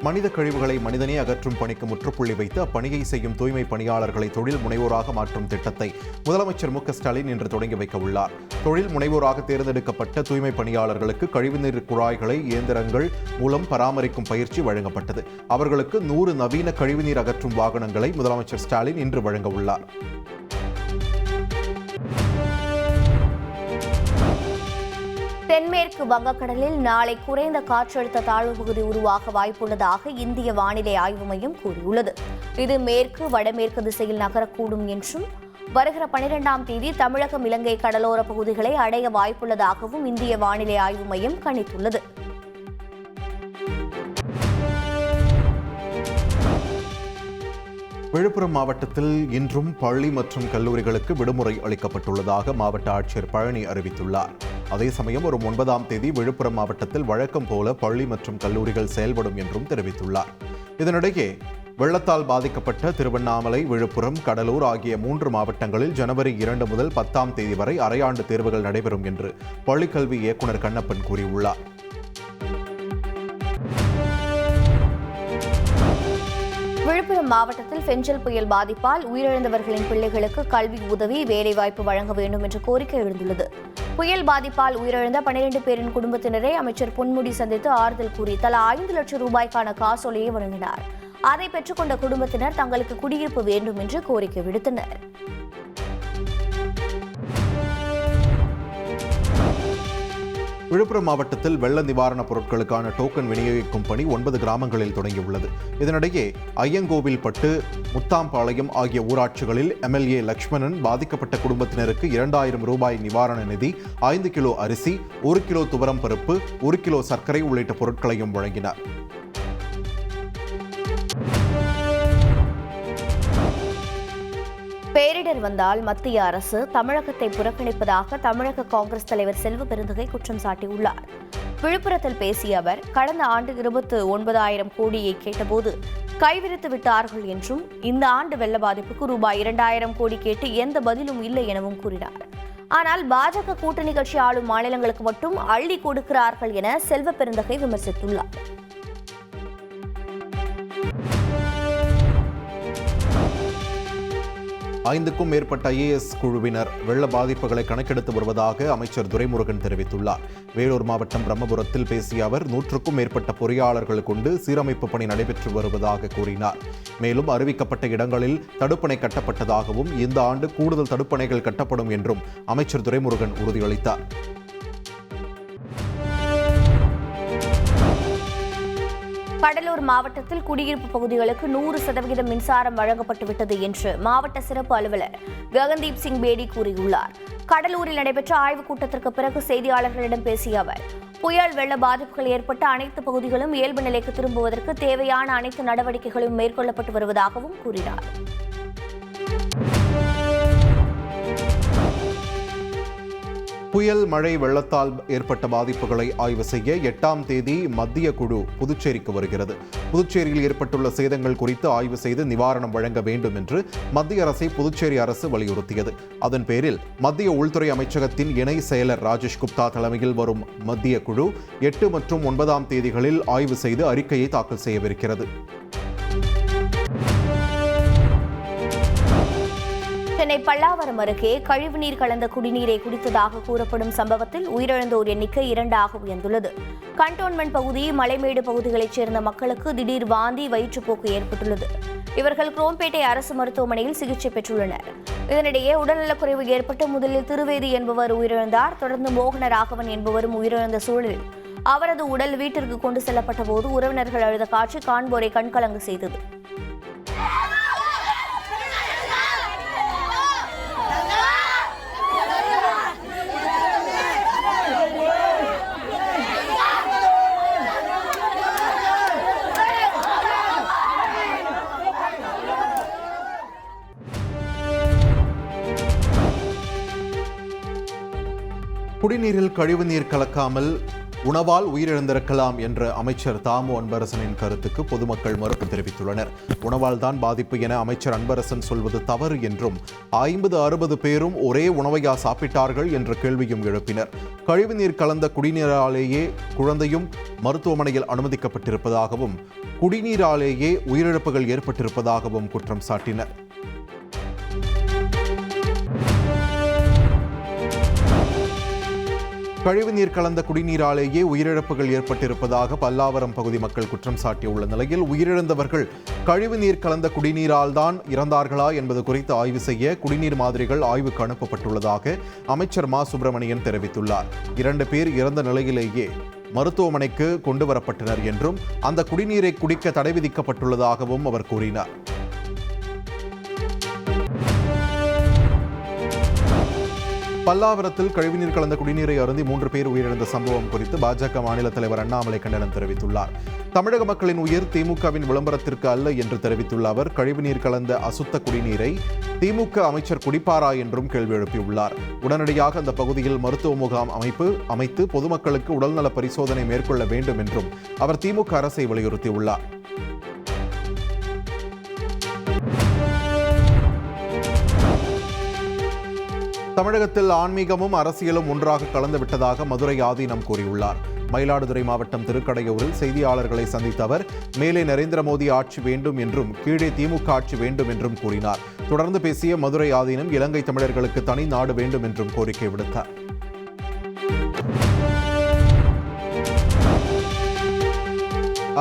மனித கழிவுகளை மனிதனே அகற்றும் பணிக்கு முற்றுப்புள்ளி வைத்து அப்பணியை செய்யும் தூய்மை பணியாளர்களை தொழில் முனைவோராக மாற்றும் திட்டத்தை முதலமைச்சர் மு.க.ஸ்டாலின் இன்று தொடங்கி வைக்க உள்ளார். தொழில் முனைவோராக தேர்ந்தெடுக்கப்பட்ட தூய்மை பணியாளர்களுக்கு கழிவுநீர் குழாய்களை இயந்திரங்கள் மூலம் பராமரிக்கும் பயிற்சி வழங்கப்பட்டது. அவர்களுக்கு 100 நவீன கழிவுநீர் அகற்றும் வாகனங்களை முதலமைச்சர் ஸ்டாலின் இன்று வழங்க உள்ளார். தென்மேற்கு வங்கக்கடலில் நாளை குறைந்த காற்றழுத்த தாழ்வு பகுதி உருவாக வாய்ப்புள்ளதாக இந்திய வானிலை ஆய்வு மையம் கூறியுள்ளது. இது மேற்கு வடமேற்கு திசையில் நகரக்கூடும் என்றும் வருகிற 12ஆம் தேதி தமிழகம் இலங்கை கடலோர பகுதிகளை அடைய வாய்ப்புள்ளதாகவும் இந்திய வானிலை ஆய்வு மையம் கணித்துள்ளது. விழுப்புரம் மாவட்டத்தில் இன்றும் பள்ளி மற்றும் கல்லூரிகளுக்கு விடுமுறை அளிக்கப்பட்டுள்ளதாக மாவட்ட ஆட்சியர் பழனி அறிவித்துள்ளார். அதே சமயம் வரும் 9ஆம் தேதி விழுப்புரம் மாவட்டத்தில் வழக்கம் போல பள்ளி மற்றும் கல்லூரிகள் செயல்படும் என்றும் தெரிவித்துள்ளார். இதனிடையே வெள்ளத்தால் பாதிக்கப்பட்ட திருவண்ணாமலை, விழுப்புரம், கடலூர் ஆகிய 3 மாவட்டங்களில் ஜனவரி 2 முதல் 10ஆம் தேதி வரை அரையாண்டு தேர்வுகள் நடைபெறும் என்று பள்ளிக்கல்வி இயக்குநர் கண்ணப்பன் கூறியுள்ளார். விழுப்புரம் மாவட்டத்தில் பெஞ்சல் புயல் பாதிப்பால் உயிரிழந்தவர்களின் பிள்ளைகளுக்கு கல்வி உதவி, வேலைவாய்ப்பு வழங்க வேண்டும் என்ற கோரிக்கை எழுந்துள்ளது. புயல் பாதிப்பால் உயிரிழந்த 12 பேரின் குடும்பத்தினரை அமைச்சர் பொன்முடி சந்தித்து ஆறுதல் கூறி தலா 5 லட்சம் ரூபாய்க்கான காசோலையை வழங்கினார். அதை பெற்றுக்கொண்ட குடும்பத்தினர் தங்களுக்கு குடியிருப்பு வேண்டும் என்று கோரிக்கை விடுத்தனர். விழுப்புரம் மாவட்டத்தில் வெள்ள நிவாரணப் பொருட்களுக்கான டோக்கன் விநியோகிக்கும் பணி 9 கிராமங்களில் தொடங்கியுள்ளது. இதனிடையே ஐயங்கோவில்பட்டு, முத்தாம்பாளையம் ஆகிய ஊராட்சிகளில் எம்எல்ஏ லட்சுமணன் பாதிக்கப்பட்ட குடும்பத்தினருக்கு 2000 ரூபாய் நிவாரண நிதி, 5 கிலோ அரிசி, 1 கிலோ துவரம் பருப்பு, 1 கிலோ சர்க்கரை உள்ளிட்ட பொருட்களையும் வழங்கினார். பேரிடர் வந்தால் மத்திய அரசு தமிழகத்தை புறக்கணிப்பதாக தமிழக காங்கிரஸ் தலைவர் செல்வ பெருந்தகை குற்றம் சாட்டியுள்ளார். விழுப்புரத்தில் பேசிய அவர், கடந்த ஆண்டு 29,000 கோடியை கேட்டபோது கைவிரித்து விட்டார்கள் என்றும், இந்த ஆண்டு வெள்ள பாதிப்புக்கு ரூபாய் 2,000 கோடி கேட்டு எந்த பதிலும் இல்லை எனவும் கூறினார். ஆனால் பாஜக கூட்டணி கட்சி ஆளும் மாநிலங்களுக்கு மட்டும் அள்ளி கொடுக்கிறார்கள் என செல்வ பெருந்தகை விமர்சித்துள்ளார். 5க்கும் மேற்பட்ட IAS குழுவினர் வெள்ள பாதிப்புகளை கணக்கெடுத்து வருவதாக அமைச்சர் துரைமுருகன் தெரிவித்துள்ளார். வேலூர் மாவட்டம் பிரம்மபுரத்தில் பேசிய அவர், 100க்கும் மேற்பட்ட பொறியாளர்கள் கொண்டு சீரமைப்பு பணி நடைபெற்று வருவதாக கூறினார். மேலும் அறிவிக்கப்பட்ட இடங்களில் தடுப்பணை கட்டப்பட்டதாகவும், இந்த ஆண்டு கூடுதல் தடுப்பணைகள் கட்டப்படும் என்றும் அமைச்சர் துரைமுருகன் உறுதியளித்தார். கடலூர் மாவட்டத்தில் குடியிருப்பு பகுதிகளுக்கு 100% மின்சாரம் வழங்கப்பட்டுவிட்டது என்று மாவட்ட சிறப்பு அலுவலர் ககன்தீப் சிங் பேடி கூறியுள்ளார். கடலூரில் நடைபெற்ற ஆய்வுக் கூட்டத்திற்கு பிறகு செய்தியாளர்களிடம் பேசிய அவர், புயல் வெள்ள பாதிப்புகள் ஏற்பட்ட அனைத்து பகுதிகளும் இயல்பு நிலைக்கு திரும்புவதற்கு தேவையான அனைத்து நடவடிக்கைகளும் மேற்கொள்ளப்பட்டு வருவதாகவும் கூறினார். புயல், மழை, வெள்ளத்தால் ஏற்பட்ட பாதிப்புகளை ஆய்வு செய்ய 8ஆம் தேதி மத்திய குழு புதுச்சேரிக்கு வருகிறது. புதுச்சேரியில் ஏற்பட்டுள்ள சேதங்கள் குறித்து ஆய்வு செய்து நிவாரணம் வழங்க வேண்டும் என்று மத்திய அரசை புதுச்சேரி அரசு வலியுறுத்தியது. அதன் பேரில் மத்திய உள்துறை அமைச்சகத்தின் இணை செயலர் ராஜேஷ் குப்தா தலைமையில் வரும் மத்திய குழு 8 மற்றும் 9ஆம் தேதிகளில் ஆய்வு செய்து அறிக்கையை தாக்கல் செய்யவிருக்கிறது. சென்னை பல்லாவரம் அருகே கழிவுநீர் கலந்த குடிநீரை குடித்ததாக கூறப்படும் சம்பவத்தில் உயிரிழந்தோர் எண்ணிக்கை 2ஆக உயர்ந்துள்ளது. கண்டோன்மெண்ட் பகுதி, மலைமேடு பகுதிகளைச் சேர்ந்த மக்களுக்கு திடீர் வாந்தி, வயிற்றுப்போக்கு ஏற்பட்டுள்ளது. இவர்கள் குரோம்பேட்டை அரசு மருத்துவமனையில் சிகிச்சை பெற்றுள்ளனர். இதனிடையே உடல்நலக்குறைவு ஏற்பட்டு முதலில் திருவேதி என்பவர் உயிரிழந்தார். தொடர்ந்து மோகன ராகவன் என்பவரும் உயிரிழந்த சூழலில் அவரது உடல் வீட்டிற்கு கொண்டு செல்லப்பட்ட போது உறவினர்கள் அழுத காட்சி காண்போரை கண்கலங்க செய்தது. குடிநீரில் கழிவுநீர் கலக்காமல் உணவால் உயிரிழந்திருக்கலாம் என்ற அமைச்சர் தாமு அன்பரசனின் கருத்துக்கு பொதுமக்கள் மறுப்பு தெரிவித்துள்ளனர். உணவால் தான் பாதிப்பு என அமைச்சர் அன்பரசன் சொல்வது தவறு என்றும், 50-60 பேரும் ஒரே உணவையா சாப்பிட்டார்கள் என்ற கேள்வியும் எழுப்பினர். கழிவுநீர் கலந்த குடிநீராலேயே குழந்தையும் மருத்துவமனையில் அனுமதிக்கப்பட்டிருப்பதாகவும் குடிநீராலேயே உயிரிழப்புகள் ஏற்பட்டிருப்பதாகவும் குற்றம் சாட்டினர். கழிவுநீர் கலந்த குடிநீராலேயே உயிரிழப்புகள் ஏற்பட்டிருப்பதாக பல்லாவரம் பகுதி மக்கள் குற்றம் சாட்டியுள்ள நிலையில் உயிரிழந்தவர்கள் கழிவுநீர் கலந்த குடிநீரால் தான் இறந்தார்களா என்பது குறித்து ஆய்வு செய்ய குடிநீர் மாதிரிகள் ஆய்வுக்கு அனுப்பப்பட்டுள்ளதாக அமைச்சர் மா சுப்பிரமணியன் தெரிவித்துள்ளார். 2 பேர் இறந்த நிலையிலேயே மருத்துவமனைக்கு கொண்டு வரப்பட்டனர் என்றும் அந்த குடிநீரை குடிக்க தடை விதிக்கப்பட்டுள்ளதாகவும் அவர் கூறினார். பல்லாவரத்தில் கழிவுநீர் கலந்த குடிநீரை அருந்தி 3 பேர் உயிரிழந்த சம்பவம் குறித்து பாஜக மாநில தலைவர் அண்ணாமலை கண்டனம் தெரிவித்துள்ளார். தமிழக மக்களின் உயிர் திமுகவின் விளம்பரத்திற்கு அல்ல என்று தெரிவித்துள்ள அவர், கழிவுநீர் கலந்த அசுத்த குடிநீரை திமுக அமைச்சர் குடிப்பாரா என்றும் கேள்வி எழுப்பியுள்ளார். உடனடியாக அந்த பகுதியில் மருத்துவ முகாம் அமைத்து பொதுமக்களுக்கு உடல்நல பரிசோதனை மேற்கொள்ள வேண்டும் என்றும் அவர் திமுக அரசை வலியுறுத்தியுள்ளார். தமிழகத்தில் ஆன்மீகமும் அரசியலும் ஒன்றாக கலந்துவிட்டதாக மதுரை ஆதீனம் கூறியுள்ளார். மயிலாடுதுறை மாவட்டம் திருக்கடையூரில் செய்தியாளர்களை சந்தித்த அவர், மேலே நரேந்திர மோடி ஆட்சி வேண்டும் என்றும் கீழே திமுக ஆட்சி வேண்டும் என்றும் கூறினார். தொடர்ந்து பேசிய மதுரை ஆதீனம், இலங்கை தமிழர்களுக்கு தனி நாடு வேண்டும் என்றும் கோரிக்கை விடுத்தார்.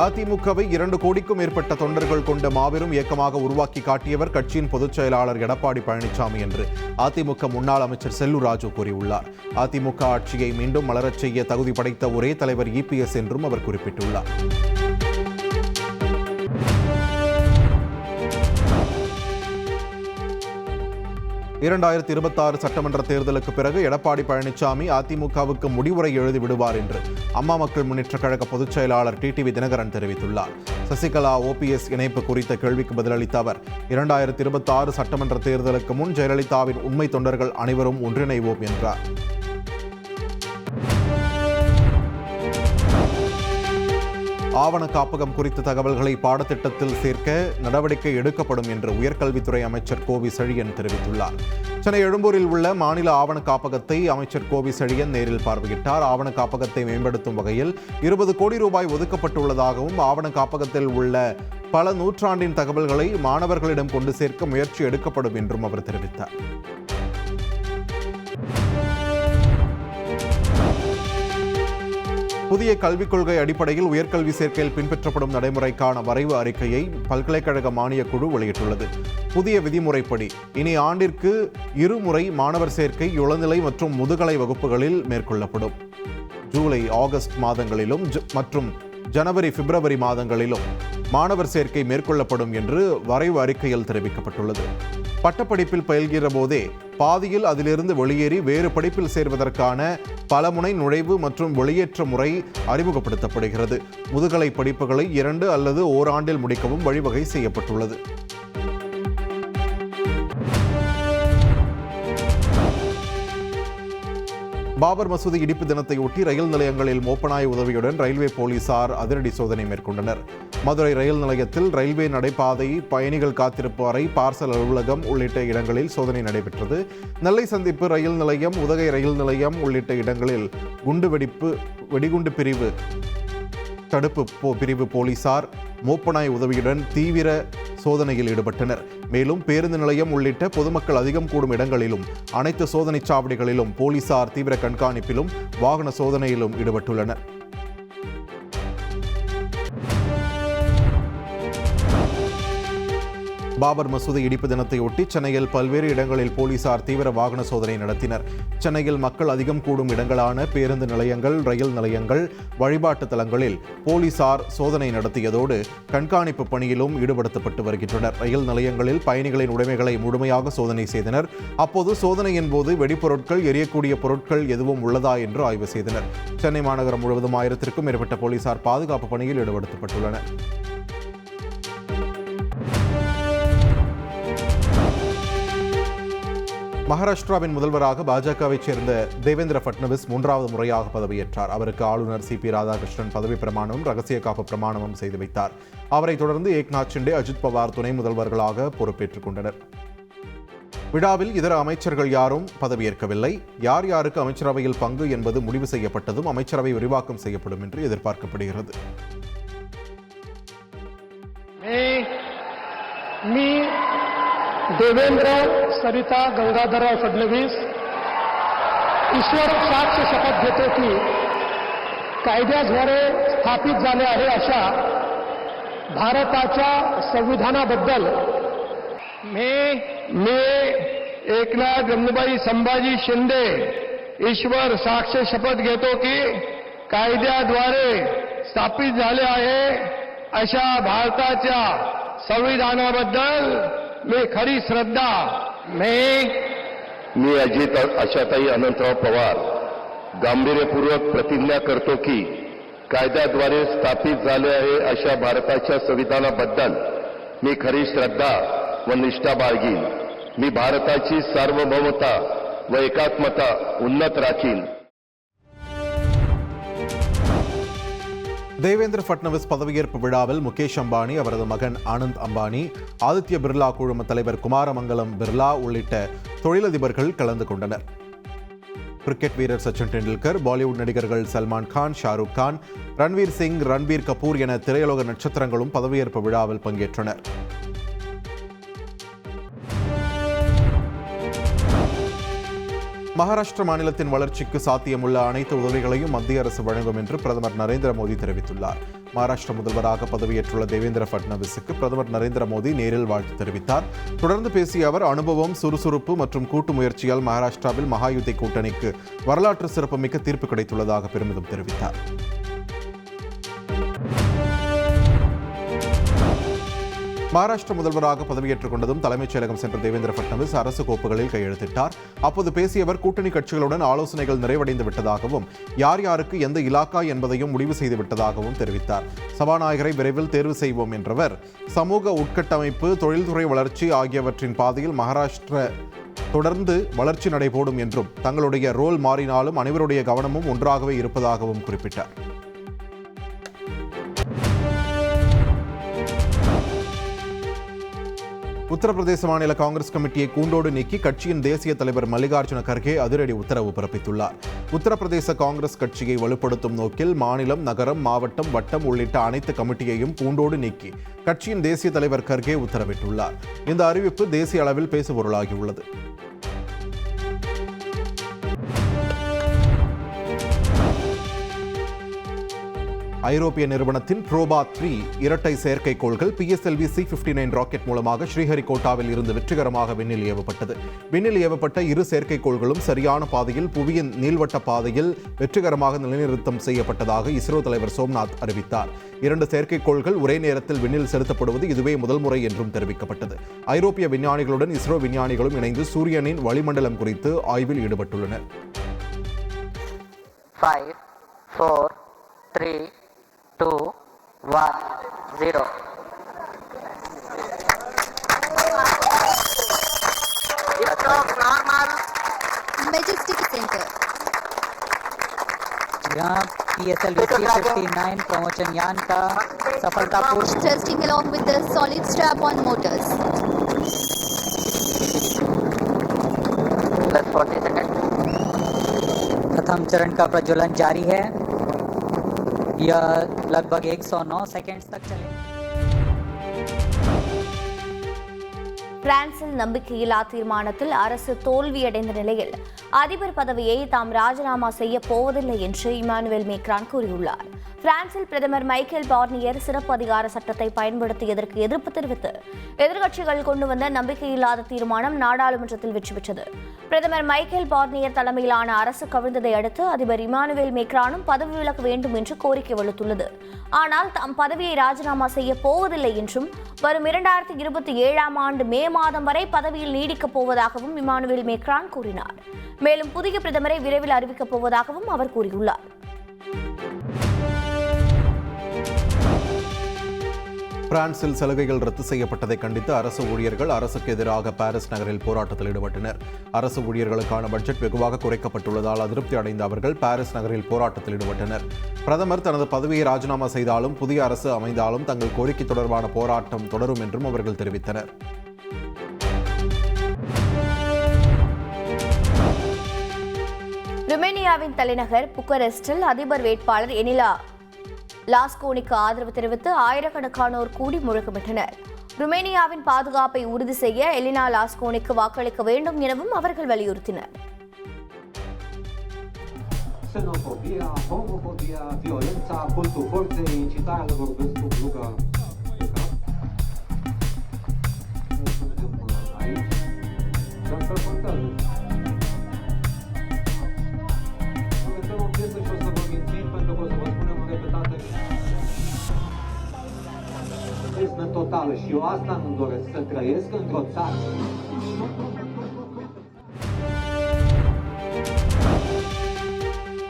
அதிமுகவை 2 கோடிக்கும் மேற்பட்ட தொண்டர்கள் கொண்ட மாபெரும் இயக்கமாக உருவாக்கி காட்டியவர் கட்சியின் பொதுச் செயலாளர் எடப்பாடி பழனிசாமி என்று அதிமுக முன்னாள் அமைச்சர் செல்லூர் ராஜு கூறியுள்ளார். அதிமுக ஆட்சியை மீண்டும் மலரச் செய்ய தகுதி படைத்த ஒரே தலைவர் EPS என்றும் அவர் குறிப்பிட்டுள்ளார். இரண்டாயிரத்தி 26 சட்டமன்ற தேர்தலுக்கு பிறகு எடப்பாடி பழனிசாமி அதிமுகவுக்கு முடிவுரை எழுதி விடுவார் என்று அம்மா மக்கள் முன்னேற்றக் கழக பொதுச் செயலாளர் TTV தினகரன் தெரிவித்துள்ளார். சசிகலா OPS இணைப்பு குறித்த கேள்விக்கு பதிலளித்த அவர், 2026 சட்டமன்ற தேர்தலுக்கு முன் ஜெயலலிதாவின் உண்மை தொண்டர்கள் அனைவரும் ஒன்றிணைவோம் என்றார். ஆவண காப்பகம் குறித்த தகவல்களை பாடத்திட்டத்தில் சேர்க்க நடவடிக்கை எடுக்கப்படும் என்று உயர்கல்வித்துறை அமைச்சர் கோவி செழியன் தெரிவித்துள்ளார். சென்னை எழும்பூரில் உள்ள மாநில ஆவண காப்பகத்தை அமைச்சர் கோவி செழியன் நேரில் பார்வையிட்டார். ஆவண காப்பகத்தை மேம்படுத்தும் வகையில் 20 கோடி ரூபாய் ஒதுக்கப்பட்டுள்ளதாகவும் ஆவண காப்பகத்தில் உள்ள பல நூற்றாண்டின் தகவல்களை மாணவர்களிடம் கொண்டு சேர்க்க முயற்சி எடுக்கப்படும் என்றும் அவர் தெரிவித்தார். புதிய கல்விக் கொள்கை அடிப்படையில் உயர்கல்வி சேர்க்கையில் பின்பற்றப்படும் நடைமுறைக்கான வரைவு அறிக்கையை பல்கலைக்கழக மானியக் குழு வெளியிட்டுள்ளது. புதிய விதிமுறைப்படி இனி ஆண்டிற்கு 2 முறை மாணவர் சேர்க்கை இளநிலை மற்றும் முதுகலை வகுப்புகளில் மேற்கொள்ளப்படும். ஜூலை, ஆகஸ்ட் மாதங்களிலும் மற்றும் ஜனவரி, பிப்ரவரி மாதங்களிலும் மாணவர் சேர்க்கை மேற்கொள்ளப்படும் என்று வரைவு அறிக்கையில் தெரிவிக்கப்பட்டுள்ளது. பட்டப்படிப்பில் பயில்கிற போதே பாதியில் அதிலிருந்து வெளியேறி வேறு படிப்பில் சேர்வதற்கான பலமுனை நுழைவு மற்றும் வெளியேற்ற முறை அறிமுகப்படுத்தப்படுகிறது. முதுகலை படிப்புகளை 2 அல்லது ஓராண்டில் முடிக்கவும் வழிவகை செய்யப்பட்டுள்ளது. பாபர் மசூதி இடிப்பு தினத்தையொட்டி ரயில் நிலையங்களில் மோப்பநாய் உதவியுடன் ரயில்வே போலீசார் அதிரடி சோதனை மேற்கொண்டனர். மதுரை ரயில் நிலையத்தில் ரயில்வே நடைபாதை, பயணிகள் காத்திருப்பு அறை, பார்சல் அலுவலகம் உள்ளிட்ட இடங்களில் சோதனை நடைபெற்றது. நெல்லை சந்திப்பு ரயில் நிலையம், உதகை ரயில் நிலையம் உள்ளிட்ட இடங்களில் வெடிகுண்டு பிரிவு தடுப்பு பிரிவு போலீசார் மோப்பநாய் உதவியுடன் தீவிர சோதனையில் ஈடுபட்டனர். மேலும் பேருந்து நிலையம் உள்ளிட்ட பொதுமக்கள் அதிகம் கூடும் இடங்களிலும் அனைத்து சோதனைச் சாவடிகளிலும் போலீசார் தீவிர கண்காணிப்பிலும் வாகன சோதனையிலும் ஈடுபட்டுள்ளனர். பாபர் மசூதி இடிப்பு தினத்தையொட்டி சென்னையில் பல்வேறு இடங்களில் போலீசார் தீவிர வாகன சோதனை நடத்தினர். சென்னையில் மக்கள் அதிகம் கூடும் இடங்களான பேருந்து நிலையங்கள், ரயில் நிலையங்கள், வழிபாட்டு தலங்களில் போலீசார் சோதனை நடத்தியதோடு கண்காணிப்பு பணியிலும் ஈடுபடுத்தப்பட்டு வருகின்றனர். ரயில் நிலையங்களில் பயணிகளின் உடைமைகளை முழுமையாக சோதனை செய்தனர். அப்போது சோதனையின் போது வெடிப்பொருட்கள், எரியக்கூடிய பொருட்கள் எதுவும் உள்ளதா என்று ஆய்வு செய்தனர். சென்னை மாநகரம் முழுவதும் 1000க்கும் மேற்பட்ட போலீசார் பாதுகாப்பு பணியில் ஈடுபடுத்தப்பட்டுள்ளனர். மகாராஷ்டிராவின் முதல்வராக பாஜகவைச் சேர்ந்த தேவேந்திர ஃபட்னவிஸ் 3வது முறையாக பதவியேற்றார். அவருக்கு ஆளுநர் CP ராதாகிருஷ்ணன் பதவி பிரமாணமும் ரகசிய காப்பு பிரமாணமும் செய்து வைத்தார். அவரைத் தொடர்ந்து ஏக்நாத் ஷிண்டே, அஜித் பவார் துணை முதல்வர்களாக பொறுப்பேற்றுக் கொண்டனர். விழாவில் இதர அமைச்சர்கள் யாரும் பதவியேற்கவில்லை. யார் யாருக்கு அமைச்சரவையில் பங்கு என்பது முடிவு செய்யப்பட்டதும் அமைச்சரவை விரிவாக்கம் செய்யப்படும் என்று எதிர்பார்க்கப்படுகிறது. मी देवेंद्र सरिता गंगाधरराव फडणवीस ईश्वर साक्ष शपथ घेतो की कायद्याद्वारे स्थापित झाले आहे अशा भारताच्या संविधानाबद्दल मी एकनाथ गंगूबाई संभाजी शिंदे ईश्वर साक्ष शपथ घेतो की कायद्याद्वारे स्थापित झाले आहे अशा भारताच्या संविधानाबद्दल मी खरी श्रद्धा मी अजित आशाताई अनंतराव पवार गांभीर्यपूर्वक प्रतिज्ञा करतो की कायद्याद्वारे स्थापित झाले आहे अशा भारताच्या संविधानाबद्दल मी खरी श्रद्धा व निष्ठा बाळगीन. मी भारताची सार्वभौमता व एकात्मता उन्नत राखीन. தேவேந்திர ஃபட்னவிஸ் பதவியேற்பு விழாவில் முகேஷ் அம்பானி, அவரது மகன் ஆனந்த் அம்பானி, ஆதித்ய பிர்லா குழும தலைவர் குமாரமங்கலம் பிர்லா உள்ளிட்ட தொழிலதிபர்கள் கலந்து கொண்டனர். கிரிக்கெட் வீரர் சச்சின் டெண்டுல்கர், பாலிவுட் நடிகர்கள் சல்மான் கான், ஷாருக் கான், ரன்வீர் சிங், ரன்பீர் கபூர் என திரையுலக நட்சத்திரங்களும் பதவியேற்பு விழாவில் பங்கேற்றனர். மகாராஷ்டிர மாநிலத்தின் வளர்ச்சிக்கு சாத்தியமுள்ள அனைத்து உதவிகளையும் மத்திய அரசு வழங்கும் என்று பிரதமர் நரேந்திர மோடி தெரிவித்துள்ளார். மகாராஷ்டிர முதல்வராக பதவியேற்றுள்ள தேவேந்திர ஃபட்னவிஸுக்கு பிரதமர் நரேந்திர மோடி நேரில் வாழ்த்து தெரிவித்தார். தொடர்ந்து பேசிய அவர், அனுபவம், சுறுசுறுப்பு மற்றும் கூட்டு முயற்சியால் மகாராஷ்டிராவில் மகாயுதி கூட்டணிக்கு வரலாற்று சிறப்புமிக்க தீர்ப்பு கிடைத்துள்ளதாக பெருமிதம் தெரிவித்தார். மகாராஷ்டிர முதல்வராக பதவியேற்றுக் கொண்டதும் தலைமைச் செயலகம் சென்ற தேவேந்திர ஃபட்னவிஸ் அரசு கோப்புகளில் கையெழுத்திட்டார். அப்போது பேசிய அவர், கூட்டணி கட்சிகளுடன் ஆலோசனைகள் நிறைவடைந்து விட்டதாகவும் யார் யாருக்கு எந்த இலாக்கா என்பதையும் முடிவு செய்து விட்டதாகவும் தெரிவித்தார். சபாநாயகரை விரைவில் தேர்வு செய்வோம் என்றவர், சமூக உட்கட்டமைப்பு, தொழில்துறை வளர்ச்சி ஆகியவற்றின் பாதையில் மகாராஷ்டிர தொடர்ந்து வளர்ச்சி நடைபோடும் என்றும் தங்களுடைய ரோல் மாறினாலும் அனைவருடைய கவனமும் ஒன்றாகவே இருப்பதாகவும் குறிப்பிட்டார். உத்தரப்பிரதேச மாநில காங்கிரஸ் கமிட்டியை கூண்டோடு நீக்கி கட்சியின் தேசிய தலைவர் மல்லிகார்ஜுன கர்கே அதிரடி உத்தரவு பிறப்பித்துள்ளார். உத்தரப்பிரதேச காங்கிரஸ் கட்சியை வலுப்படுத்தும் நோக்கில் மாநிலம், நகரம், மாவட்டம், வட்டம் உள்ளிட்ட அனைத்து கமிட்டியையும் கூண்டோடு நீக்கி கட்சியின் தேசிய தலைவர் கர்கே உத்தரவிட்டுள்ளார். இந்த அறிவிப்பு தேசிய அளவில் பேசுபொருளாகியுள்ளது. ஐரோப்பிய நிறுவனத்தின் ப்ரோபா 3 இரட்டை செயற்கைக்கோள்கள் PSLV C-59 ராக்கெட் மூலமாக ஸ்ரீஹரிகோட்டாவில் இருந்து வெற்றிகரமாக விண்ணில் ஏவப்பட்டது. விண்ணில் ஏவப்பட்ட இரு செயற்கைக்கோள்களும் சரியான பாதையில் புவியின் நீள்வட்ட பாதையில் வெற்றிகரமாக நிலைநிறுத்தம் செய்யப்பட்டதாக இஸ்ரோ தலைவர் சோம்நாத் அறிவித்தார். 2 செயற்கைக்கோள்கள் ஒரே நேரத்தில் விண்ணில் செலுத்தப்படுவது இதுவே முதல் முறை என்றும் தெரிவிக்கப்பட்டது. ஐரோப்பிய விஞ்ஞானிகளுடன் இஸ்ரோ விஞ்ஞானிகளும் இணைந்து சூரியனின் வளிமண்டலம் குறித்து ஆய்வில் ஈடுபட்டுள்ளனர். 5, 4, 3, 2, 1, 0. Majestic Center. यहाँ PSLV C-59 प्रमोशन यान का सफलतापूर्वक Thrusting along with the solid strap-on motors. Plus 40 seconds. प्रथम चरण का प्रज्वलन जारी है. यह लगभग 109 सेकंड्स तक चलेगा. பிரான்சில் நம்பிக்கையில்லா தீர்மானத்தில் அரசு தோல்வியடைந்த நிலையில் அதிபர் பதவியை தாம் ராஜினாமா செய்ய போவதில்லை என்று இமானுவேல் மேக்ரான் கூறியுள்ளார். பிரான்சில் பிரதமர் மைக்கேல் பார்னியர் சிறப்பு அதிகார சட்டத்தை பயன்படுத்தியதற்கு எதிர்ப்பு தெரிவித்து எதிர்க்கட்சிகள் கொண்டு வந்த நம்பிக்கையில்லாத தீர்மானம் நாடாளுமன்றத்தில் வெற்றி பெற்றது. பிரதமர் மைக்கேல் பார்னியர் தலைமையிலான அரசு கவிழ்ந்ததை அடுத்து அதிபர் இமானுவேல் மேக்ரானும் பதவி விலக வேண்டும் என்று கோரிக்கை வலுத்துள்ளது. ஆனால் தாம் பதவியை ராஜினாமா செய்ய போவதில்லை என்றும் வரும் 2027ஆம் ஆண்டு மே மாதம் வரை பதவியில் நீடிக்கப் போவதாகவும் இமானுவேல் மேக்ரான் கூறினார். மேலும் புதிய பிரதமரை விரைவில் அறிவிக்கப் போவதாகவும் அவர் கூறியுள்ளார். பிரான்சில் சலுகைகள் ரத்து செய்யப்பட்டதை கண்டித்து அரசு ஊழியர்கள் அரசுக்கு எதிராக பாரிஸ் நகரில் போராட்டத்தில் ஈடுபட்டனர். அரசு ஊழியர்களுக்கான பட்ஜெட் வெகுவாக குறைக்கப்பட்டுள்ளதால் அதிருப்தி அடைந்த அவர்கள் பாரிஸ் நகரில் போராட்டத்தில் ஈடுபட்டனர். பிரதமர் தனது பதவியை ராஜினாமா செய்தாலும் புதிய அரசு அமைந்தாலும் தங்கள் கோரிக்கை தொடர்பான போராட்டம் தொடரும் என்றும் அவர்கள் தெரிவித்தனர். ருமேனியாவின் தலைநகர் புக்கரெஸ்டில் அதிபர் வேட்பாளர் எனிலா லாஸ்கோனிக்கு ஆதரவு தெரிவித்து ஆயிரக்கணக்கானோர் கூடி முழக்கமிட்டனர். ருமேனியாவின் பாதுகாப்பை உறுதி செய்ய எலினா லாஸ்கோனிக்கு வாக்களிக்க வேண்டும் எனவும் அவர்கள் வலியுறுத்தினர். Xenofobia, homofobia, violența, cultul forței, incitarea la vorbesc cu glugă. Nu suntem aici, dar să contează. Avem o piesă și o să vă mințim, pentru că o să vă spunem în repetate. Este totală și eu asta nu doresc, să trăiesc într-o țară.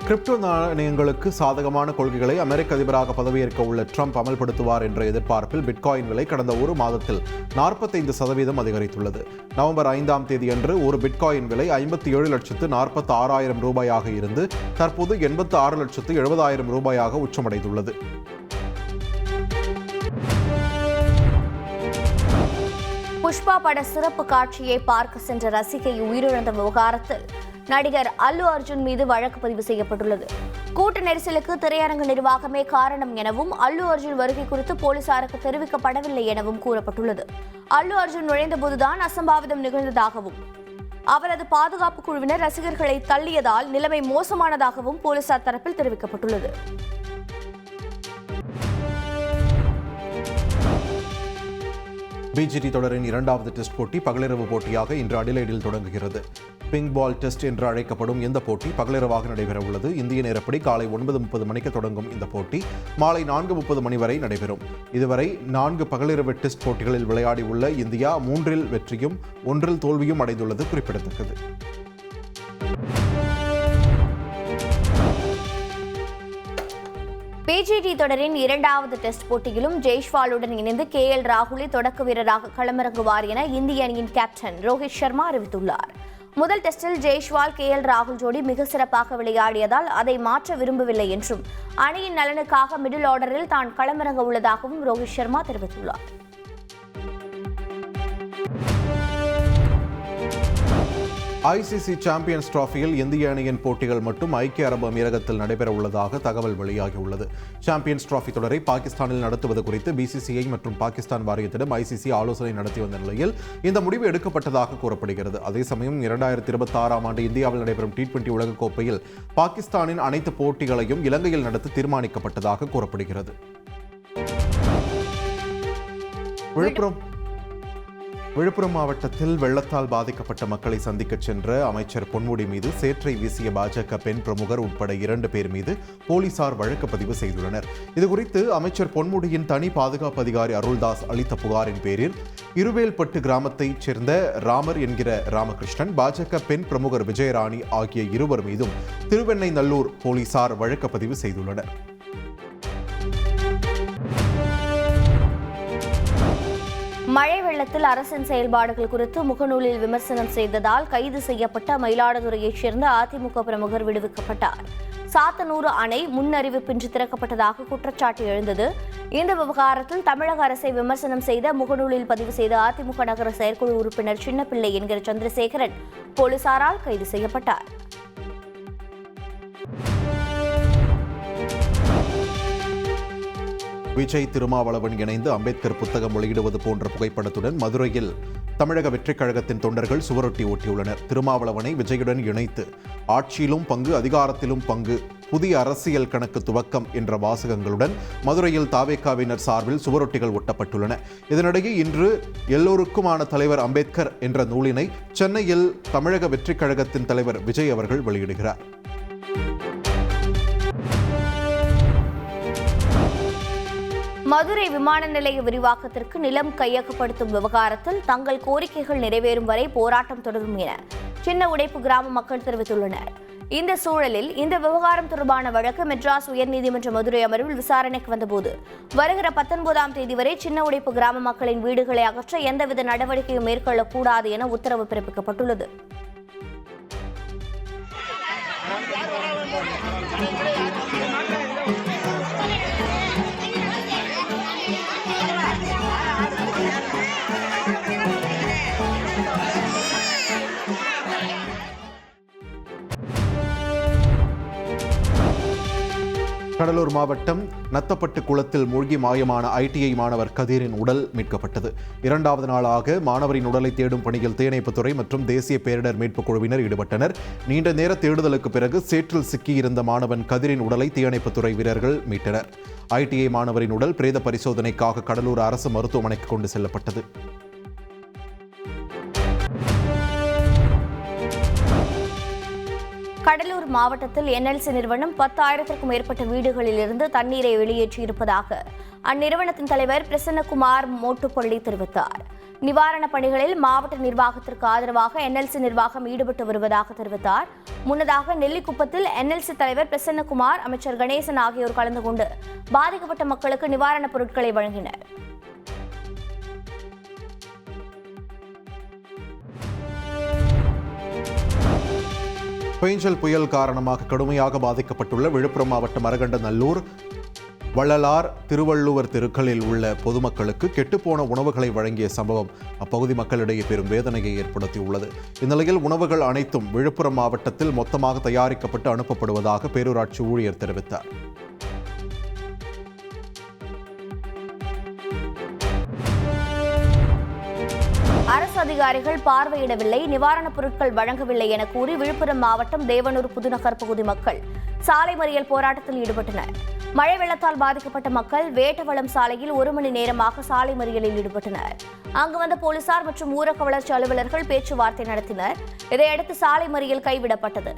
Crypto நாணயங்களுக்கு சாதகமான கொள்கைகளை அமெரிக்க அதிபராக பதவியேற்க உள்ள Trump அமல்படுத்துவார் என்ற எதிர்பார்ப்பில் bitcoin விலை கடந்த ஒரு மாதத்தில் 45% அதிகரித்துள்ளது. நவம்பர் 5ஆம் தேதியன்று ஒரு பிட்காயின் விலை 57,46,000 ரூபாயாக இருந்து தற்போது 86,70,000 ரூபாயாக உச்சமடைந்துள்ளது. புஷ்பா பட சிறப்பு காட்சியை பார்க்க சென்ற ரசிகை உயிரிழந்த விவகாரத்தில் நடிகர் அல்லு அர்ஜுன் மீது வழக்கு பதிவு செய்யப்பட்டுள்ளது. கூட்ட நெரிசலுக்கு திரையரங்கு நிர்வாகமே காரணம் எனவும் அல்லு அர்ஜுன் வருகை குறித்து போலீசாருக்கு தெரிவிக்கப்படவில்லை எனவும் கூறப்பட்டுள்ளது. அல்லு அர்ஜுன் நுழைந்தபோதுதான் அசம்பாவிதம் நிகழ்ந்ததாகவும் அவரது பாதுகாப்பு குழுவினர் ரசிகர்களை தள்ளியதால் நிலைமை மோசமானதாகவும் போலீசார் தரப்பில் தெரிவிக்கப்பட்டுள்ளது. பிஜிடி தொடரின் 2வது டெஸ்ட் போட்டி பகலிரவு போட்டியாக இன்று அடிலைடில் தொடங்குகிறது. பிங்க் பால் டெஸ்ட் என்று அழைக்கப்படும் இந்த போட்டி பகலிரவாக நடைபெறவுள்ளது. இந்திய நேரப்படி காலை 9:30 மணிக்கு தொடங்கும் இந்த போட்டி மாலை 4:30 மணி வரை நடைபெறும். இதுவரை 4 பகலிரவு டெஸ்ட் போட்டிகளில் விளையாடியுள்ள இந்தியா 3இல் வெற்றியும் 1இல் தோல்வியும் அடைந்துள்ளது குறிப்பிடத்தக்கது. பிஜிடி தொடரின் 2வது டெஸ்ட் போட்டியிலும் ஜெய்ஷ்வாலுடன் இணைந்து KL ராகுலை தொடக்க வீரராக களமிறங்குவார் என இந்திய அணியின் கேப்டன் ரோஹித் சர்மா அறிவித்துள்ளார். முதல் டெஸ்டில் ஜெய்ஷ்வால் KL ராகுல் ஜோடி மிக சிறப்பாக விளையாடியதால் அதை மாற்ற விரும்பவில்லை என்றும் அணியின் நலனுக்காக மிடில் ஆர்டரில் தான் களமிறங்க உள்ளதாகவும் ரோஹித் சர்மா தெரிவித்துள்ளார். ICC சாம்பியன்ஸ் டிராஃபியில் இந்திய அணியின் போட்டிகள் மட்டும் ஐக்கிய அரபு அமீரகத்தில் நடைபெற உள்ளதாக தகவல் வெளியாகியுள்ளது. சாம்பியன்ஸ் டிராஃபி தொடரை பாகிஸ்தானில் நடத்துவது குறித்து BCCI மற்றும் பாகிஸ்தான் வாரியத்திடம் ICC ஆலோசனை நடத்தி வந்த நிலையில் இந்த முடிவு எடுக்கப்பட்டதாக கூறப்படுகிறது. அதே சமயம் 2026ஆம் ஆண்டு இந்தியாவில் நடைபெறும் T20 உலகக்கோப்பையில் பாகிஸ்தானின் அனைத்து போட்டிகளையும் இலங்கையில் நடத்த தீர்மானிக்கப்பட்டதாக கூறப்படுகிறது. விழுப்புரம் மாவட்டத்தில் வெள்ளத்தால் பாதிக்கப்பட்ட மக்களை சந்திக்க சென்ற அமைச்சர் பொன்முடி மீது சேற்றை வீசிய பாஜக பெண் பிரமுகர் உட்பட 2 பேர் மீது போலீசார் வழக்கு பதிவு செய்துள்ளனர். இதுகுறித்து அமைச்சர் பொன்முடியின் தனி பாதுகாப்பு அதிகாரி அருள்தாஸ் அளித்த புகாரின் பேரில் இருவேல்பட்டு கிராமத்தைச் சேர்ந்த ராமர் என்கிற ராமகிருஷ்ணன், பாஜக பெண் பிரமுகர் விஜயராணி ஆகிய 2 மீதும் திருவெண்ணைநல்லூர் போலீசார் வழக்கு பதிவு செய்துள்ளனர். மழை வெள்ளத்தில் அரசின் செயல்பாடுகள் குறித்து முகநூலில் விமர்சனம் செய்ததால் கைது செய்யப்பட்ட மயிலாடுதுறையைச் சேர்ந்த அதிமுக பிரமுகர் விடுவிக்கப்பட்டார். சாத்தனூர் அணை முன்னறிவிப்பின்றி திறக்கப்பட்டதாக குற்றச்சாட்டு எழுந்தது. இந்த விவகாரத்தில் தமிழக அரசை விமர்சனம் செய்த முகநூலில் பதிவு செய்த அதிமுக நகர செயற்குழு உறுப்பினர் சின்னப்பிள்ளை என்கிற சந்திரசேகரன் போலீசாரால் கைது செய்யப்பட்டார். விஜய் திருமாவளவன் இணைந்து அம்பேத்கர் புத்தகம் வெளியிடுவது போன்ற புகைப்படத்துடன் மதுரையில் தமிழக வெற்றிக் கழகத்தின் தொண்டர்கள் சுவரொட்டி ஓட்டியுள்ளனர். திருமாவளவனை விஜயுடன் இணைத்து ஆட்சியிலும் பங்கு, அதிகாரத்திலும் பங்கு, புதிய அரசியல் கணக்கு துவக்கம் என்ற வாசகங்களுடன் மதுரையில் தாவேகாவினர் சார்பில் சுவரொட்டிகள் ஒட்டப்பட்டுள்ளன. இதனிடையே இன்று எல்லோருக்குமான தலைவர் அம்பேத்கர் என்ற நூலினை சென்னையில் தமிழக வெற்றிக் கழகத்தின் தலைவர் விஜய் அவர்கள் வெளியிடுகிறார். மதுரை விமான நிலைய விரிவாக்கத்திற்கு நிலம் கையகப்படுத்தும் விவகாரத்தில் தங்கள் கோரிக்கைகள் நிறைவேறும் வரை போராட்டம் தொடரும் என சின்ன உடைப்பு கிராம மக்கள் தெரிவித்துள்ளனர். இந்த சூழலில் இந்த விவகாரம் தொடர்பான வழக்கு மெட்ராஸ் உயர்நீதிமன்ற மதுரை அமர்வில் விசாரணைக்கு வந்தபோது வருகிற 19ஆம் தேதி வரை சின்ன உடைப்பு கிராம மக்களின் வீடுகளை அகற்ற எந்தவித நடவடிக்கையும் மேற்கொள்ளக்கூடாது என உத்தரவு பிறப்பிக்கப்பட்டுள்ளது. கடலூர் மாவட்டம் நத்தப்பட்டு குளத்தில் மூழ்கி மாயமான ITI மாணவர் கதிரின் உடல் மீட்கப்பட்டது. 2வது நாளாக மாணவரின் உடலை தேடும் பணியில் தீயணைப்புத்துறை மற்றும் தேசிய பேரிடர் மீட்புக் குழுவினர் ஈடுபட்டனர். நீண்ட நேர தேடுதலுக்கு பிறகு சேற்றில் சிக்கியிருந்த மாணவன் கதிரின் உடலை தீயணைப்புத்துறை வீரர்கள் மீட்டனர். ITI மாணவரின் உடல் பிரேத பரிசோதனைக்காக கடலூர் அரசு மருத்துவமனைக்கு கொண்டு செல்லப்பட்டது. கடலூர் மாவட்டத்தில் NLC நிறுவனம் 10,000க்கும் மேற்பட்ட வீடுகளிலிருந்து தண்ணீரை வெளியேற்றியிருப்பதாக அந்நிறுவனத்தின் தலைவர் பிரசன்னகுமார் மோட்டுப்பள்ளி தெரிவித்தார். நிவாரணப் பணிகளில் மாவட்ட நிர்வாகத்திற்கு ஆதரவாக NLC நிர்வாகம் ஈடுபட்டு வருவதாக தெரிவித்தார். முன்னதாக நெல்லிக்குப்பத்தில் NLC தலைவர் பிரசன்னகுமார், அமைச்சர் கணேசன் ஆகியோர் கலந்து கொண்டு பாதிக்கப்பட்ட மக்களுக்கு நிவாரணப் பொருட்களை வழங்கினர். பெஞ்சல் புயல் காரணமாக கடுமையாக பாதிக்கப்பட்டுள்ள விழுப்புரம் மாவட்டம் மரகண்டநல்லூர், வள்ளலார், திருவள்ளுவர் தெருக்களில் உள்ள பொதுமக்களுக்கு கெட்டுப்போன உணவுகளை வழங்கிய சம்பவம் அப்பகுதி மக்களிடையே பெரும் வேதனையை ஏற்படுத்தியுள்ளது. இந்நிலையில் உணவுகள் அனைத்தும் விழுப்புரம் மாவட்டத்தில் மொத்தமாக தயாரிக்கப்பட்டு அனுப்பப்படுவதாக பேரூராட்சி ஊழியர் தெரிவித்தார். அரசு அதிகாரிகள் பார்வையிடவில்லை, நிவாரணப் பொருட்கள் வழங்கவில்லை என கூறி விழுப்புரம் மாவட்டம் தேவனூர் புதுநகர் பகுதி மக்கள் சாலை மறியல் போராட்டத்தில் ஈடுபட்டனர். மழை வெள்ளத்தால் பாதிக்கப்பட்ட மக்கள் வேட்டவளம் சாலையில் 1 மணி நேரமாக சாலை மறியலில் ஈடுபட்டனர். அங்கு வந்த போலீசார் மற்றும் ஊரக வளர்ச்சி அலுவலர்கள் பேச்சுவார்த்தை நடத்தினர். இதையடுத்து சாலை மறியல் கைவிடப்பட்டது.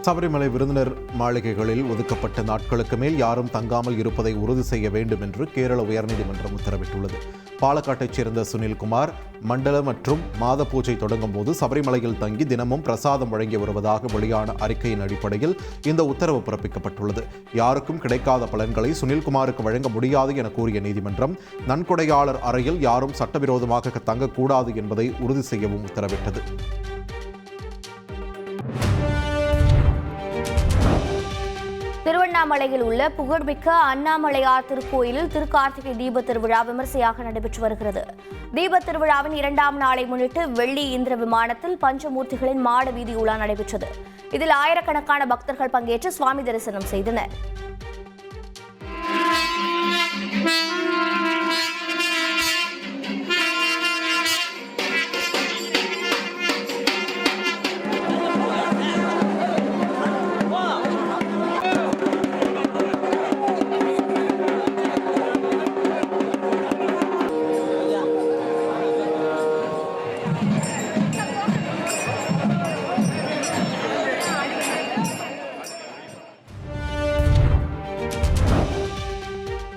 சபரிமலை விருந்தினர் மாளிகைகளில் ஒதுக்கப்பட்ட நாட்களுக்கு மேல் யாரும் தங்காமல் இருப்பதை உறுதி செய்ய வேண்டும் என்று கேரள உயர்நீதிமன்றம் உத்தரவிட்டுள்ளது. பாலக்காட்டைச் சேர்ந்த சுனில்குமார் மண்டல மற்றும் மாத பூஜை தொடங்கும் போது சபரிமலையில் தங்கி தினமும் பிரசாதம் வழங்கி வருவதாக வெளியான அறிக்கையின் அடிப்படையில் இந்த உத்தரவு பிறப்பிக்கப்பட்டுள்ளது. யாருக்கும் கிடைக்காத பலன்களை சுனில்குமாருக்கு வழங்க முடியாது என கூறிய நீதிமன்றம், நன்கொடையாளர் அறையில் யாரும் சட்டவிரோதமாக தங்கக்கூடாது என்பதை உறுதி செய்யவும் உத்தரவிட்டது. திருவண்ணாமலையில் உள்ள புகழ்மிக்க அண்ணாமலையார் திருக்கோயிலில் திருக்கார்த்திகை தீபத் திருவிழா விமர்சையாக நடைபெற்று வருகிறது. தீபத் திருவிழாவின் 2ஆம் நாளை முன்னிட்டு வெள்ளி இந்திர விமானத்தில் பஞ்சமூர்த்திகளின் மாட வீதி உலா நடைபெற்றது. இதில் ஆயிரக்கணக்கான பக்தர்கள் பங்கேற்று சுவாமி தரிசனம் செய்தனர்.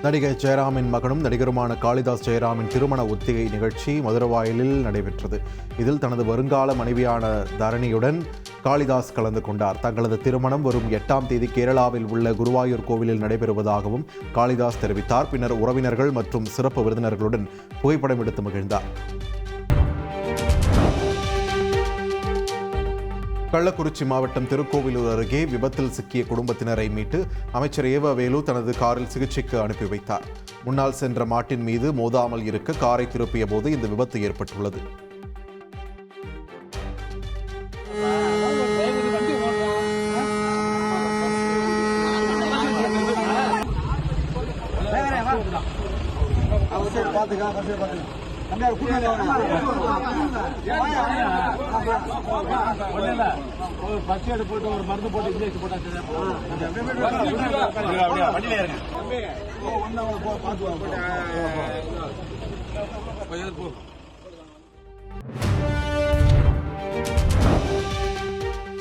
நடிகர் ஜெயராமின் மகனும் நடிகருமான காளிதாஸ் ஜெயராமின் திருமண ஒத்திகை நிகழ்ச்சி மதுரவாயலில் நடைபெற்றது. இதில் தனது வருங்கால மனைவியான தரணியுடன் காளிதாஸ் கலந்து கொண்டார். தங்களது திருமணம் வரும் 8ஆம் தேதி கேரளாவில் உள்ள குருவாயூர் கோவிலில் நடைபெறுவதாகவும் காளிதாஸ் தெரிவித்தார். பின்னர் உறவினர்கள் மற்றும் சிறப்பு விருந்தினர்களுடன் புகைப்படம் எடுத்து மகிழ்ந்தார். கள்ளக்குறிச்சி மாவட்டம் திருக்கோவிலூர் அருகே விபத்தில் சிக்கிய குடும்பத்தினரை மீட்டு அமைச்சர் ஏவ வேலு தனது காரில் சிகிச்சைக்கு அனுப்பி வைத்தார். முன்னால் சென்ற மாட்டின் மீது மோதாமல் இருக்க காரை திருப்பிய போது இந்த விபத்து ஏற்பட்டுள்ளது.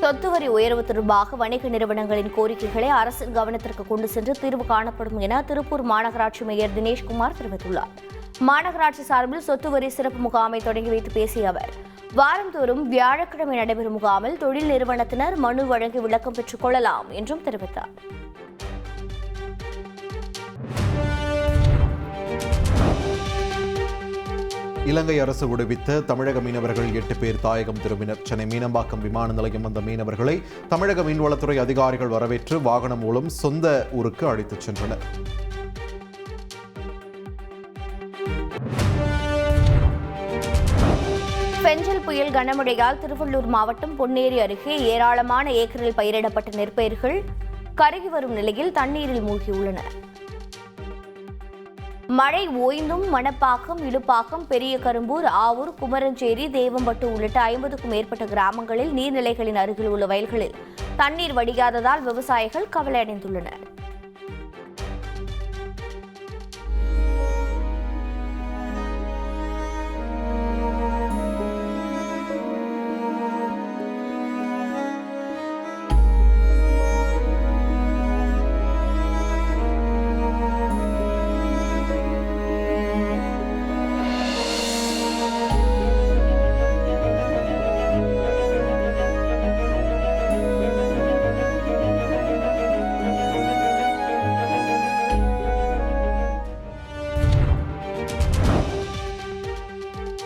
சொத்து வரி உயர்வு தொடர்பாக வணிக நிறுவனங்களின் கோரிக்கைகளை அரசின் கவனத்திற்கு கொண்டு சென்று தீர்வு காணப்படும் என திருப்பூர் மாநகராட்சி மேயர் தினேஷ்குமார் தெரிவித்துள்ளார். மாநகராட்சி சார்பில் சொத்து வரி சிறப்பு முகாமை தொடங்கி வைத்து பேசிய அவர், வாரந்தோறும் வியாழக்கிழமை நடைபெறும் முகாமில் தொழில் நிறுவனத்தினர் மனு வழங்கி விளக்கம் பெற்றுக் கொள்ளலாம் என்றும் தெரிவித்தார். இலங்கை அரசு விடுவித்த தமிழக மீனவர்கள் 8 பேர் தாயகம் திரும்பினர். சென்னை மீனம்பாக்கம் விமான நிலையம் வந்த மீனவர்களை தமிழக மீன்வளத்துறை அதிகாரிகள் வரவேற்று வாகனம் மூலம் சொந்த ஊருக்கு அழைத்துச் சென்றனர். பெஞ்சல் புயல் கனமழையால் திருவள்ளூர் மாவட்டம் பொன்னேரி அருகே ஏராளமான ஏக்கரில் பயிரிடப்பட்ட நெற்பயிர்கள் கருகி வரும் நிலையில் தண்ணீரில் மூழ்கியுள்ளன. மழை ஓய்ந்தும் மணப்பாக்கம், இடுப்பாக்கம், பெரிய கரும்பூர், ஆவூர், குமரஞ்சேரி, தேவம்பட்டு உள்ளிட்ட 50க்கும் மேற்பட்ட கிராமங்களில் நீர்நிலைகளின் அருகில் உள்ள வயல்களில் தண்ணீர் வடியாததால் விவசாயிகள் கவலையடைந்துள்ளனர்.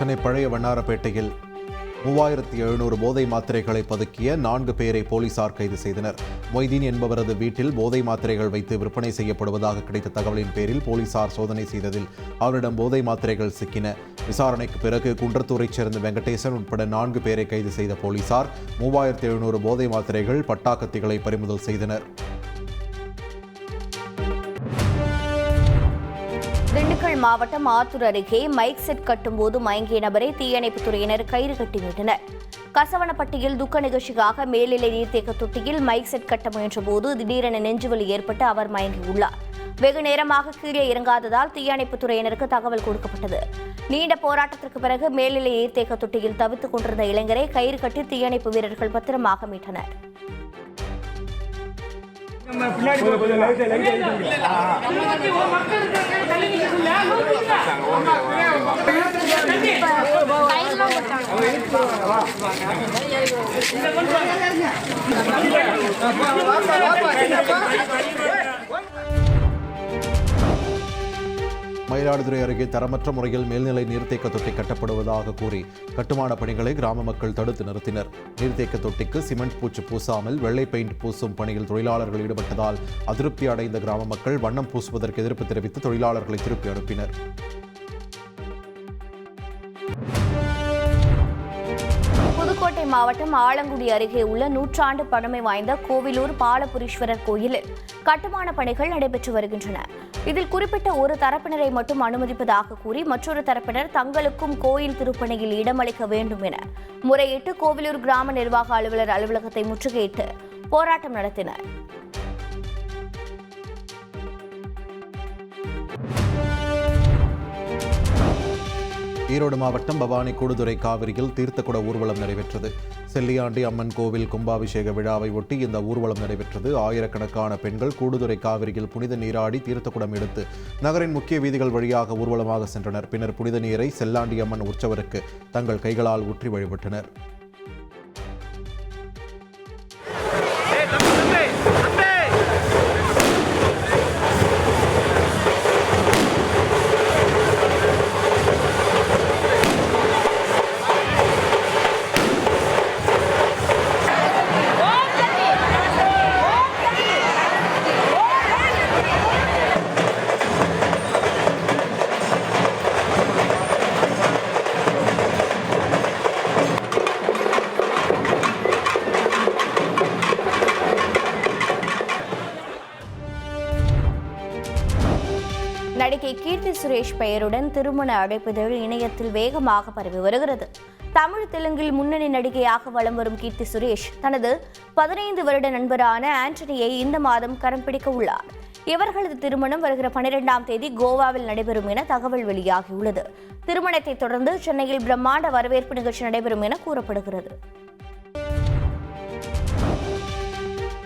சென்னை பழைய வண்ணாரப்பேட்டையில் 3700 போதை மாத்திரைகளை பதுக்கிய 4 பேரை போலீசார் கைது செய்தனர். மொய்தீன் என்பவரது வீட்டில் போதை மாத்திரைகள் வைத்து விற்பனை செய்யப்படுவதாக கிடைத்த தகவலின் பேரில் போலீசார் சோதனை செய்ததில் அவரிடம் போதை மாத்திரைகள் சிக்கின. விசாரணைக்கு பிறகு குன்றத்தூரைச் சேர்ந்த வெங்கடேசன் உட்பட 4 பேரை கைது செய்த போலீசார் 3700 போதை மாத்திரைகள், பட்டாக்கத்திகளை பறிமுதல் செய்தனர். திண்டுக்கல் மாவட்டம் ஆத்தூர் அருகே மைக் செட் கட்டும்போது மயங்கிய நபரை தீயணைப்புத் துறையினர் கயிறு கட்டி மீட்டனர். கசவனப்பட்டியில் துக்க நிகழ்ச்சிக்காக மேல்நிலை நீர்த்தேக்க தொட்டியில் மைக் செட் கட்ட முயன்றபோது திடீரென நெஞ்சுவலி ஏற்பட்டு அவர் மயங்கியுள்ளார். வெகு நேரமாக கீழே இறங்காததால் தீயணைப்புத் துறையினருக்கு தகவல் கொடுக்கப்பட்டது. நீண்ட போராட்டத்திற்கு பிறகு மேல்நிலை நீர்த்தேக்க தொட்டியில் தவித்துக் கொண்டிருந்த இளைஞரை கயிறு கட்டி தீயணைப்பு வீரர்கள் பத்திரமாக மீட்டனர். மயிலாடுதுறை அருகே தரமற்ற முறையில் மேல்நிலை நீர்த்தேக்க தொட்டி கட்டப்படுவதாக கூறி கட்டுமான பணிகளை கிராம மக்கள் தடுத்து நிறுத்தினர். நீர்த்தேக்க தொட்டிக்கு சிமெண்ட் பூச்சு பூசாமல் வெள்ளை பெயிண்ட் பூசும் பணியில் தொழிலாளர்கள் ஈடுபட்டதால் அதிருப்தி அடைந்த கிராம மக்கள் வண்ணம் பூசுவதற்கு எதிர்ப்பு தெரிவித்து தொழிலாளர்களை திருப்பி அனுப்பினர். புதுக்கோட்டை மாவட்டம் ஆலங்குடி அருகே உள்ள 100 ஆண்டு பழமை வாய்ந்த கோவிலூர் பாலபுரீஸ்வரர் கோயிலில் கட்டுமான பணிகள் நடைபெற்று வருகின்றன. இதில் குறிப்பிட்ட ஒரு தரப்பினரை மட்டும் அனுமதிப்பதாக கூறி மற்றொரு தரப்பினர் தங்களுக்கும் கோயில் திருப்பணியில் இடமளிக்க வேண்டும் என முறையிட்டு கோவிலூர் கிராம நிர்வாக அலுவலர் அலுவலகத்தை முற்றுகையிட்டு போராட்டம் நடத்தினர். ஈரோடு மாவட்டம் பவானி கூடுதுறை காவிரியில் தீர்த்தக்குட ஊர்வலம் நடைபெற்றது. செல்லியாண்டி அம்மன் கோவில் கும்பாபிஷேக விழாவை ஒட்டி இந்த ஊர்வலம் நடைபெற்றது. ஆயிரக்கணக்கான பெண்கள் கூடுதுறை காவிரியில் புனித நீராடி தீர்த்தக்குடம் எடுத்து நகரின் முக்கிய வீதிகள் வழியாக ஊர்வலமாக சென்றனர். பின்னர் புனித நீரை செல்லாண்டி அம்மன் உற்சவருக்கு தங்கள் கைகளால் ஊற்றி வழிபட்டனர். நடிகை கீர்த்தி சுரேஷ் பெயருடன் திருமண அழைப்பிதழ் இணையத்தில் வேகமாக பரவி வருகிறது. தமிழ் தெலுங்கில் முன்னணி நடிகையாக வலம் வரும் கீர்த்தி சுரேஷ் தனது 15 வருட நண்பரான ஆண்டனியை இந்த மாதம் கரம் பிடிக்க உள்ளார். இவர்களது திருமணம் வருகிற 12ஆம் தேதி கோவாவில் நடைபெறும் என தகவல் வெளியாகியுள்ளது. திருமணத்தை தொடர்ந்து சென்னையில் பிரம்மாண்ட வரவேற்பு நிகழ்ச்சி நடைபெறும் என கூறப்படுகிறது.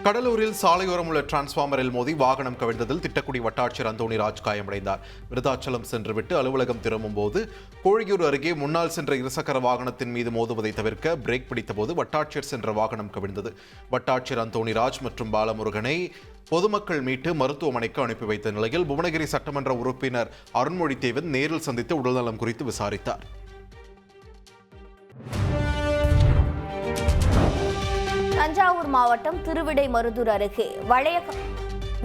கடலூரில் சாலையோரம் உள்ள டிரான்ஸ்பார்மரில் மோதி வாகனம் கவிழ்ந்ததில் திட்டக்குடி வட்டாட்சியர் அந்தோணிராஜ் காயமடைந்தார். விருதாச்சலம் சென்றுவிட்டு அலுவலகம் திரும்பும் போது கோழியூர் அருகே முன்னால் சென்ற இருசக்கர வாகனத்தின் மீது மோதுவதை தவிர்க்க பிரேக் பிடித்தபோது வட்டாட்சியர் சென்ற வாகனம் கவிழ்ந்தது. வட்டாட்சியர் அந்தோணிராஜ் மற்றும் பாலமுருகனை பொதுமக்கள் மீட்டு மருத்துவமனைக்கு அனுப்பி வைத்த நிலையில் புவனகிரி சட்டமன்ற உறுப்பினர் அருண்மொழி தேவன் நேரில் சந்தித்து உடல்நலம் குறித்து விசாரித்தார். தஞ்சாவூர் மாவட்டம் திருவிடைமருதூர் அருகே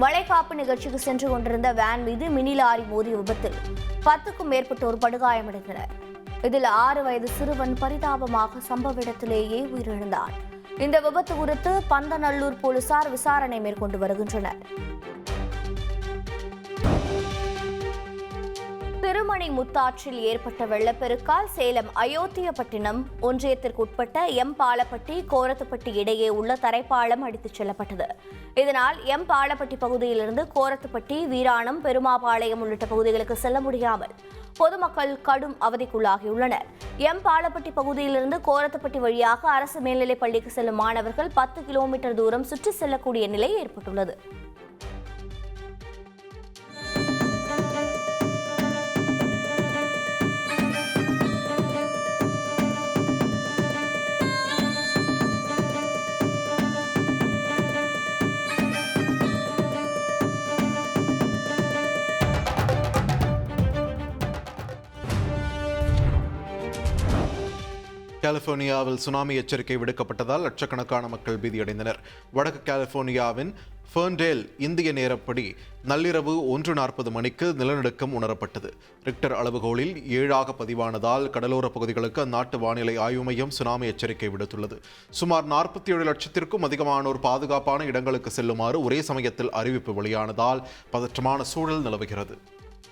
வளைகாப்பு நிகழ்ச்சிக்கு சென்று கொண்டிருந்த வேன் மீது மினி லாரி மோதிய விபத்தில் 10க்கும் மேற்பட்டோர் படுகாயமடைந்தனர். இதில் 6 வயது சிறுவன் பரிதாபமாக சம்பவ இடத்திலேயே உயிரிழந்தார். இந்த விபத்து குறித்து பந்தநல்லூர் போலீசார் விசாரணை மேற்கொண்டு வருகின்றனர். திருமணி முத்தாற்றில் ஏற்பட்ட வெள்ளப்பெருக்கால் சேலம் அயோத்தியப்பட்டினம் ஒன்றியத்திற்குட்பட்ட எம் பாலப்பட்டி கோரத்துப்பட்டி இடையே உள்ள தரைப்பாலம் அடித்துச் செல்லப்பட்டது. இதனால் எம் பாலப்பட்டி பகுதியிலிருந்து கோரத்துப்பட்டி, வீராணம், பெருமாபாளையம் உள்ளிட்ட பகுதிகளுக்கு செல்ல முடியாமல் பொதுமக்கள் கடும் அவதிக்குள்ளாகியுள்ளனர். எம் பாலப்பட்டி பகுதியிலிருந்து கோரத்துப்பட்டி வழியாக அரசு மேல்நிலைப் பள்ளிக்கு செல்லும் மாணவர்கள் 10 கிலோமீட்டர் தூரம் சுற்றி செல்லக்கூடிய நிலை ஏற்பட்டுள்ளது. கலிபோர்னியாவில் சுனாமி எச்சரிக்கை விடுக்கப்பட்டதால் லட்சக்கணக்கான மக்கள் பீதியடைந்தனர். வடக்கு கலிபோர்னியாவின் ஃபெர்ன்டேல் இந்திய நேரப்படி நள்ளிரவு 1:40 மணிக்கு நிலநடுக்கம் உணரப்பட்டது. ரிக்டர் அளவுகோலில் 7 பதிவானதால் கடலோர பகுதிகளுக்கு அந்நாட்டு வானிலை ஆய்வு மையம் சுனாமி எச்சரிக்கை விடுத்துள்ளது. சுமார் 47 லட்சத்திற்கும் அதிகமானோர் பாதுகாப்பான இடங்களுக்கு செல்லுமாறு ஒரே சமயத்தில் அறிவிப்பு வெளியானதால் பதற்றமான சூழல் நிலவுகிறது.